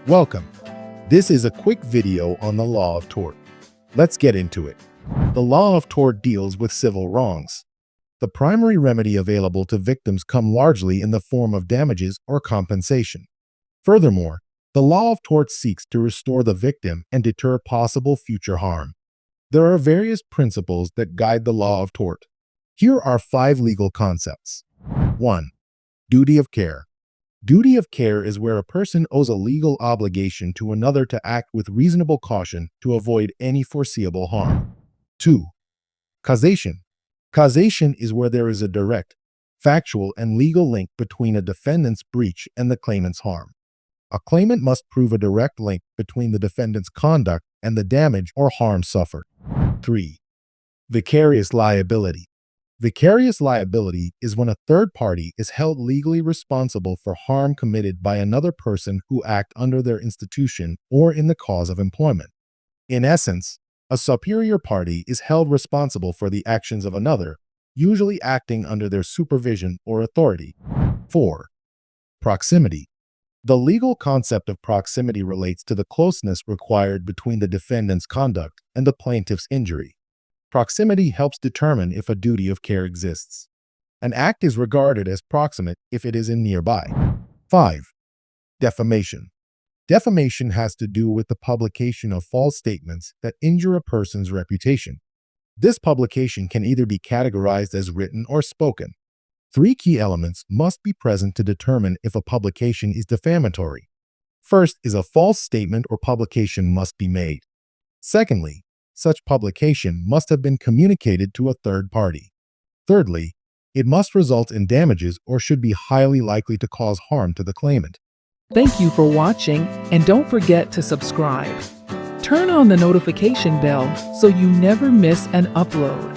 Welcome. This is a quick video on the law of tort. Let's get into it. The law of tort deals with civil wrongs. The primary remedy available to victims come largely in the form of damages or compensation. Furthermore, the law of tort seeks to restore the victim and deter possible future harm. There are various principles that guide the law of tort. Here are 5 legal concepts. 1. Duty of care. Duty of care is where a person owes a legal obligation to another to act with reasonable caution to avoid any foreseeable harm. 2. Causation. Causation is where there is a direct, factual, and legal link between a defendant's breach and the claimant's harm. A claimant must prove a direct link between the defendant's conduct and the damage or harm suffered. 3. Vicarious liability. Vicarious liability is when a third party is held legally responsible for harm committed by another person who act under their institution or in the cause of employment. In essence, a superior party is held responsible for the actions of another, usually acting under their supervision or authority. 4. Proximity. The legal concept of proximity relates to the closeness required between the defendant's conduct and the plaintiff's injury. Proximity helps determine if a duty of care exists. An act is regarded as proximate if it is in nearby. 5. Defamation. Defamation has to do with the publication of false statements that injure a person's reputation. This publication can either be categorized as written or spoken. 3 key elements must be present to determine if a publication is defamatory. First is a false statement or publication must be made. Secondly, such publication must have been communicated to a third party. Thirdly, it must result in damages or should be highly likely to cause harm to the claimant. Thank you for watching, and don't forget to subscribe. Turn on the notification bell so you never miss an upload.